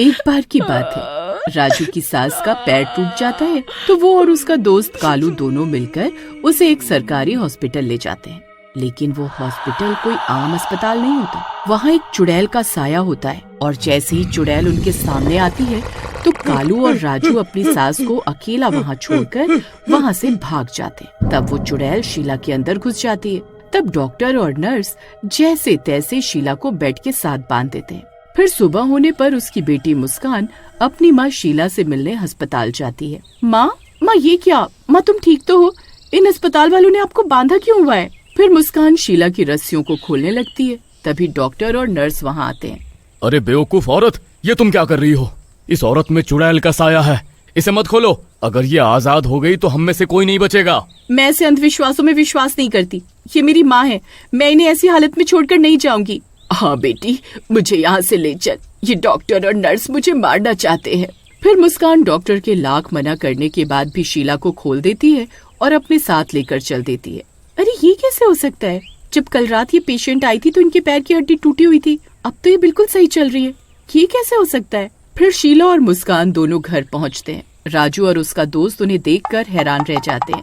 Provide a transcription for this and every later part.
एक बार की बात है, राजू की सास का पैर टूट जाता है तो वो और उसका दोस्त कालू दोनों मिलकर उसे एक सरकारी हॉस्पिटल ले जाते हैं। लेकिन वो हॉस्पिटल कोई आम अस्पताल नहीं होता। वहाँ एक चुड़ैल का साया होता है और जैसे ही चुड़ैल उनके सामने आती है तो कालू और राजू अपनी सास को अकेला वहाँ छोड़कर वहाँ से भाग जाते हैं। तब वो चुड़ैल शीला के अंदर घुस जाती है। तब डॉक्टर और नर्स जैसे तैसे शीला को बेड के साथ बांध देते हैं। फिर सुबह होने पर उसकी बेटी मुस्कान अपनी माँ शीला से मिलने अस्पताल जाती है। माँ ये क्या? माँ तुम ठीक तो हो? इन अस्पताल वालों ने आपको बांधा क्यों हुआ है? फिर मुस्कान शीला की रस्सियों को खोलने लगती है। तभी डॉक्टर और नर्स वहाँ आते हैं। अरे बेवकूफ औरत, ये तुम क्या कर रही हो? इस औरत में चुड़ैल का साया है, इसे मत खोलो। अगर ये आजाद हो गई तो हम में से कोई नहीं बचेगा। मैं ऐसे अंधविश्वासों में विश्वास नहीं करती। ये मेरी माँ है, मैं इन्हें ऐसी हालत में छोड़कर नहीं जाऊंगी। हाँ बेटी, मुझे यहाँ से ले चल, ये डॉक्टर और नर्स मुझे मारना चाहते हैं। फिर मुस्कान डॉक्टर के लाख मना करने के बाद भी शीला को खोल देती है और अपने साथ लेकर चल देती है। अरे ये कैसे हो सकता है? जब कल रात ये पेशेंट आई थी तो इनके पैर की हड्डी टूटी हुई थी, अब तो ये बिल्कुल सही चल रही है। ये कैसे हो सकता है? फिर शीला और मुस्कान दोनों घर पहुँचते हैं। राजू और उसका दोस्त उन्हें देखकर हैरान रह जाते हैं।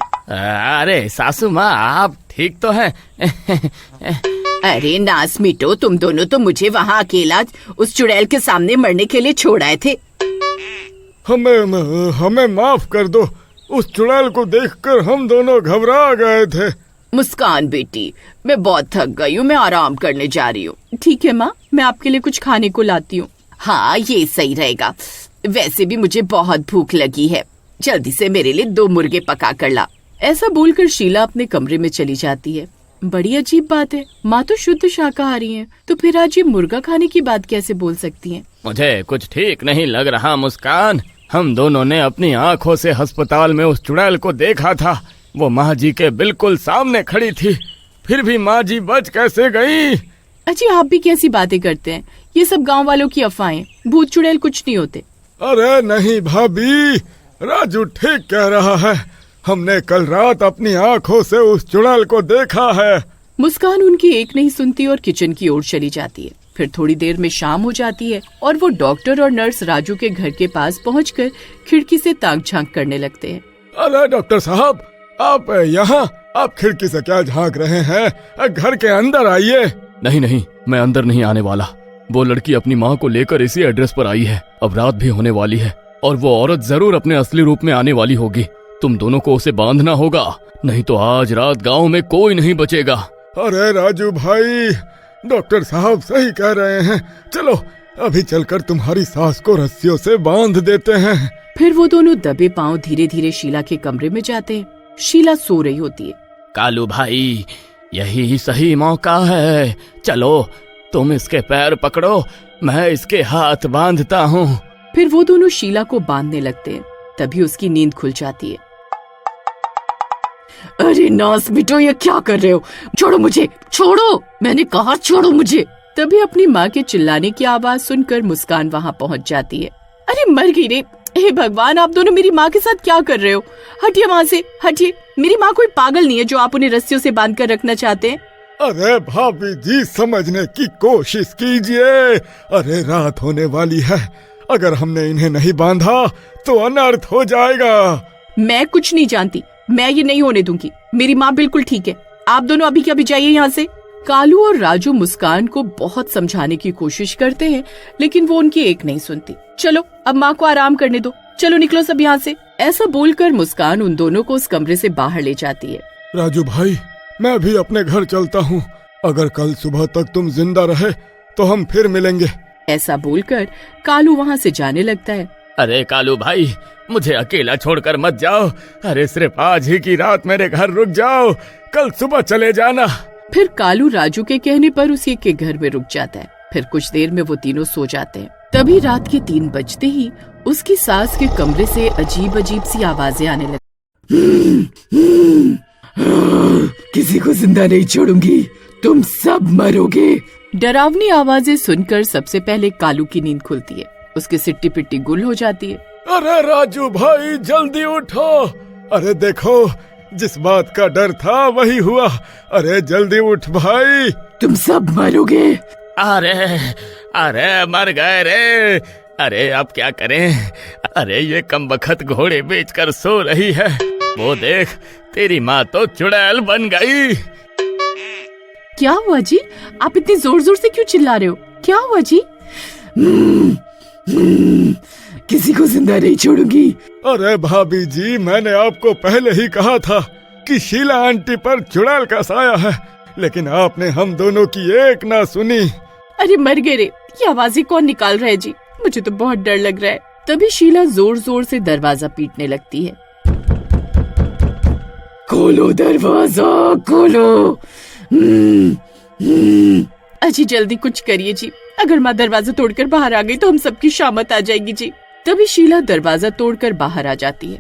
अरे सासू माँ, आप ठीक तो हैं? अरे नास मिटो, तुम दोनों तो मुझे वहाँ अकेला उस चुड़ैल के सामने मरने के लिए छोड़ आए थे। हमें माफ कर दो, उस चुड़ैल को देखकर हम दोनों घबरा गए थे। मुस्कान बेटी, मैं बहुत थक गई हूँ, मैं आराम करने जा रही हूँ। ठीक है माँ, मैं आपके लिए कुछ खाने को लाती हूँ। हाँ ये सही रहेगा, वैसे भी मुझे बहुत भूख लगी है। जल्दी से मेरे लिए 2 मुर्गे पका कर ला। ऐसा बोलकर शीला अपने कमरे में चली जाती है। बड़ी अजीब बात है, माँ तो शुद्ध शाकाहारी हैं, तो फिर आज ये मुर्गा खाने की बात कैसे बोल सकती हैं? मुझे कुछ ठीक नहीं लग रहा मुस्कान। हम दोनों ने अपनी आँखों से अस्पताल में उस चुड़ैल को देखा था। वो माँ जी के बिल्कुल सामने खड़ी थी, फिर भी माँ जी बच कैसे गई? अजी आप भी कैसी बातें करते हैं? ये सब गांव वालों की अफवाहें, भूत चुड़ैल कुछ नहीं होते। अरे नहीं भाभी, राजू ठीक कह रहा है। हमने कल रात अपनी आँखों से उस चुड़ैल को देखा है। मुस्कान उनकी एक नहीं सुनती और किचन की ओर चली जाती है। फिर थोड़ी देर में शाम हो जाती है और वो डॉक्टर और नर्स राजू के घर के पास पहुंचकर खिड़की से ताक झांक करने लगते हैं। अरे डॉक्टर साहब, आप यहाँ? आप खिड़की से क्या झांक रहे हैं? घर के अंदर आइए। नहीं, मैं अंदर नहीं आने वाला। वो लड़की अपनी माँ को लेकर इसी एड्रेस पर आई है। अब रात भी होने वाली है और वो औरत जरूर अपने असली रूप में आने वाली होगी। तुम दोनों को उसे बांधना होगा, नहीं तो आज रात गांव में कोई नहीं बचेगा। अरे राजू भाई, डॉक्टर साहब सही कह रहे हैं। चलो अभी चलकर तुम्हारी सास को रस्सियों से बांध देते हैं। फिर वो दोनों दबे पांव धीरे धीरे शीला के कमरे में जाते हैं। शीला सो रही होती है। कालू भाई, यही सही मौका है। चलो तुम इसके पैर पकड़ो, मैं इसके हाथ बांधता हूँ। फिर वो दोनों शीला को बांधने लगते हैं। तभी उसकी नींद खुल जाती है। अरे नास बिटो, ये क्या कर रहे हो? छोड़ो मुझे, छोड़ो, मैंने कहा छोड़ो मुझे। तभी अपनी माँ के चिल्लाने की आवाज सुनकर मुस्कान वहाँ पहुँच जाती है। अरे मर गई रे! हे भगवान, आप दोनों मेरी माँ के साथ क्या कर रहे हो? हटिए वहाँ से, हटिए। मेरी माँ कोई पागल नहीं है जो आप उन्हें रस्सियों से बांध कर रखना चाहते हैं। अरे भाभी जी, समझने की कोशिश कीजिए। अरे रात होने वाली है, अगर हमने इन्हें नहीं बांधा तो अनर्थ हो जाएगा। मैं कुछ नहीं जानती, मैं ये नहीं होने दूंगी। मेरी माँ बिल्कुल ठीक है। आप दोनों अभी के अभी जाइए यहाँ से। कालू और राजू मुस्कान को बहुत समझाने की कोशिश करते हैं, लेकिन वो उनकी एक नहीं सुनती। चलो अब माँ को आराम करने दो, चलो निकलो सब यहाँ से। ऐसा बोलकर मुस्कान उन दोनों को उस कमरे से बाहर ले जाती है। राजू भाई, मैं भी अपने घर चलता हूँ। अगर कल सुबह तक तुम जिंदा रहे तो हम फिर मिलेंगे। ऐसा बोलकर कालू वहाँ से जाने लगता है। अरे कालू भाई, मुझे अकेला छोड़कर मत जाओ। अरे सिर्फ आज ही की रात मेरे घर रुक जाओ, कल सुबह चले जाना। फिर कालू राजू के कहने पर उसी के घर में रुक जाता है। फिर कुछ देर में वो तीनों सो जाते हैं। तभी रात के 3 बजते ही उसकी सास के कमरे से अजीब अजीब सी आवाजें आने लगी। किसी को जिंदा नहीं छोड़ूंगी, तुम सब मरोगे। डरावनी आवाजें सुनकर सबसे पहले कालू की नींद खुलती है। उसकी सिट्टी पिट्टी गुल हो जाती है। अरे राजू भाई, जल्दी उठो। अरे देखो, जिस बात का डर था वही हुआ। अरे जल्दी उठ भाई। तुम सब मरोगे। अरे मर गए रे। अरे अब क्या करें? अरे ये कमबख्त घोड़े बेचकर सो रही है। वो देख, तेरी माँ तो चुड़ैल बन गई। क्या हुआ जी? आप इतनी जोर जोर से क्यों चिल्ला रहे हो? क्या हुआ जी? किसी को जिंदा नहीं छोड़ूंगी। अरे भाभी जी, मैंने आपको पहले ही कहा था कि शीला आंटी पर चुड़ैल का साया है, लेकिन आपने हम दोनों की एक ना सुनी। अरे मर गए रे, ये आवाजें कौन निकाल रहा है जी? मुझे तो बहुत डर लग रहा है। तभी शीला जोर जोर से दरवाजा पीटने लगती है। खोलो दरवाजा, खोलो। अजी जल्दी कुछ करिए जी, अगर माँ दरवाजा तोड़कर बाहर आ गई तो हम सबकी शामत आ जाएगी जी। तभी शीला दरवाजा तोड़कर बाहर आ जाती है।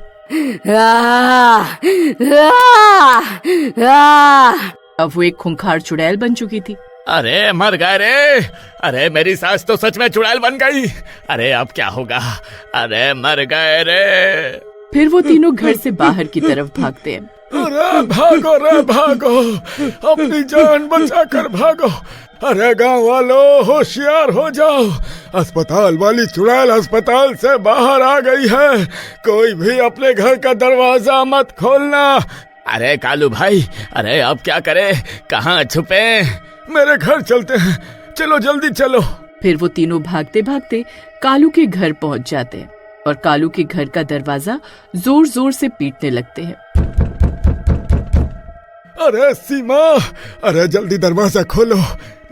अब वो एक खूंखार चुड़ैल बन चुकी थी। अरे मर गए रे। अरे मेरी सास तो सच में चुड़ैल बन गई। अरे अब क्या होगा? अरे मर गए रे। फिर वो तीनों घर से बाहर की तरफ भागते हैं। अरे भागो रे भागो, अपनी जान बचा कर भागो। अरे गांव वालों, होशियार हो जाओ, अस्पताल वाली चुड़ैल अस्पताल से बाहर आ गई है। कोई भी अपने घर का दरवाजा मत खोलना। अरे कालू भाई, अरे अब क्या करें? कहाँ छुपे? मेरे घर चलते हैं, चलो जल्दी चलो। फिर वो तीनों भागते भागते कालू के घर पहुंच जाते हैं और कालू के घर का दरवाजा जोर जोर से पीटने लगते हैं। अरे सीमा, अरे जल्दी दरवाजा खोलो,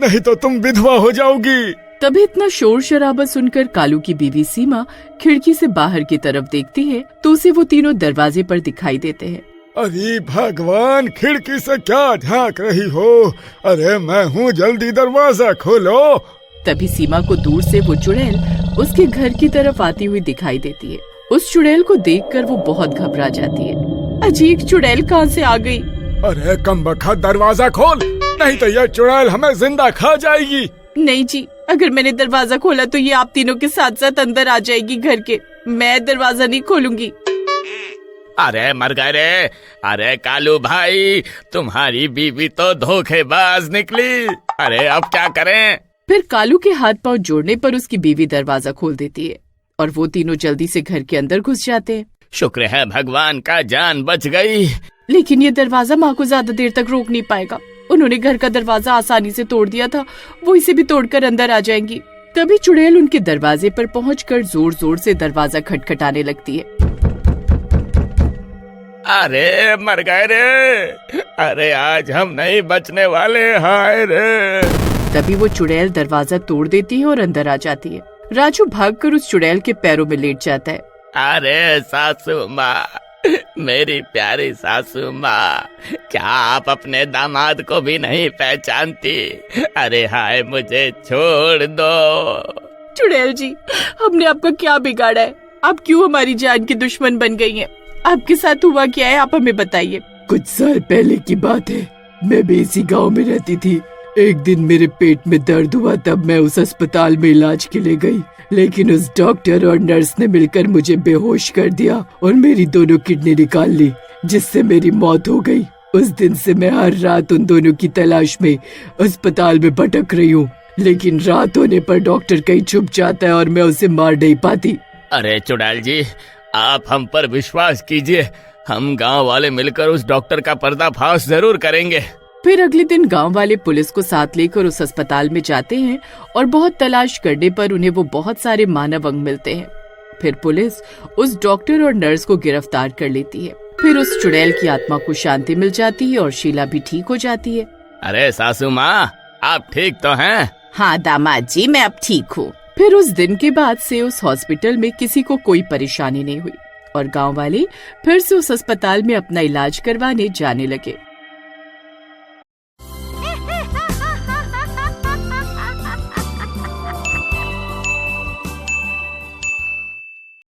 नहीं तो तुम विधवा हो जाओगी। तभी इतना शोर शराबा सुनकर कालू की बीवी सीमा खिड़की से बाहर की तरफ देखती है तो उसे वो तीनों दरवाजे पर दिखाई देते हैं। अरे भगवान, खिड़की से क्या झांक रही हो? अरे मैं हूँ, जल्दी दरवाजा खोलो। तभी सीमा को दूर से वो चुड़ैल उसके घर की तरफ आती हुई दिखाई देती है। उस चुड़ैल को देखकर वो बहुत घबरा जाती है। अजीब चुड़ैल कहाँ से आ गई? अरे कमबख्त, दरवाजा खोल, नहीं तो यह चुड़ैल हमें जिंदा खा जाएगी। नहीं जी, अगर मैंने दरवाजा खोला तो ये आप तीनों के साथ साथ अंदर आ जाएगी घर के। मैं दरवाजा नहीं खोलूंगी। अरे मर गए रे। अरे कालू भाई, तुम्हारी बीवी तो धोखेबाज निकली। अरे अब क्या करें? फिर कालू के हाथ पांव जोड़ने पर उसकी बीवी दरवाजा खोल देती है और वो तीनों जल्दी से घर के अंदर घुस जाते हैं। शुक्र है भगवान का जान बच गई। लेकिन ये दरवाजा माँ को ज्यादा देर तक रोक नहीं पाएगा। उन्होंने घर का दरवाजा आसानी से तोड़ दिया था, वो इसे भी तोड़कर अंदर आ जाएंगी। तभी चुड़ैल उनके दरवाजे पर पहुंचकर जोर जोर से दरवाजा खटखटाने लगती है। अरे मर गए रे। अरे आज हम नहीं बचने वाले, हाय रे। तभी वो चुड़ैल दरवाजा तोड़ देती है और अंदर आ जाती है। राजू भागकर उस चुड़ैल के पैरों में लेट जाता है। अरे सासू माँ, मेरी प्यारी सासू माँ, क्या आप अपने दामाद को भी नहीं पहचानती? अरे हाय, मुझे छोड़ दो। चुड़ैल जी, हमने आपका क्या बिगाड़ा है? आप क्यों हमारी जान की दुश्मन बन गई हैं? आपके साथ हुआ क्या है, आप हमें बताइए। कुछ साल पहले की बात है, मैं भी इसी गाँव में रहती थी। एक दिन मेरे पेट में दर्द हुआ, तब मैं उस अस्पताल में इलाज के लिए गई, लेकिन उस डॉक्टर और नर्स ने मिलकर मुझे बेहोश कर दिया और मेरी दोनों किडनी निकाल ली, जिससे मेरी मौत हो गई। उस दिन से मैं हर रात उन दोनों की तलाश में अस्पताल में भटक रही हूँ, लेकिन रात होने पर डॉक्टर कहीं छुप जाता है और मैं उसे मार नहीं पाती। अरे चुड़ैल जी, आप हम पर विश्वास कीजिए, हम गांव वाले मिलकर उस डॉक्टर का पर्दाफाश जरूर करेंगे। फिर अगले दिन गांव वाले पुलिस को साथ लेकर उस अस्पताल में जाते हैं और बहुत तलाश करने पर उन्हें वो बहुत सारे मानव अंग मिलते हैं। फिर पुलिस उस डॉक्टर और नर्स को गिरफ्तार कर लेती है। फिर उस चुड़ैल की आत्मा को शांति मिल जाती है और शीला भी ठीक हो जाती है। अरे सासू माँ, आप ठीक तो हैं? हाँ दामाद जी, मैं अब ठीक हूँ। फिर उस दिन के बाद से उस हॉस्पिटल में किसी को कोई परेशानी नहीं हुई और गाँव वाले फिर से उस अस्पताल में अपना इलाज करवाने जाने लगे।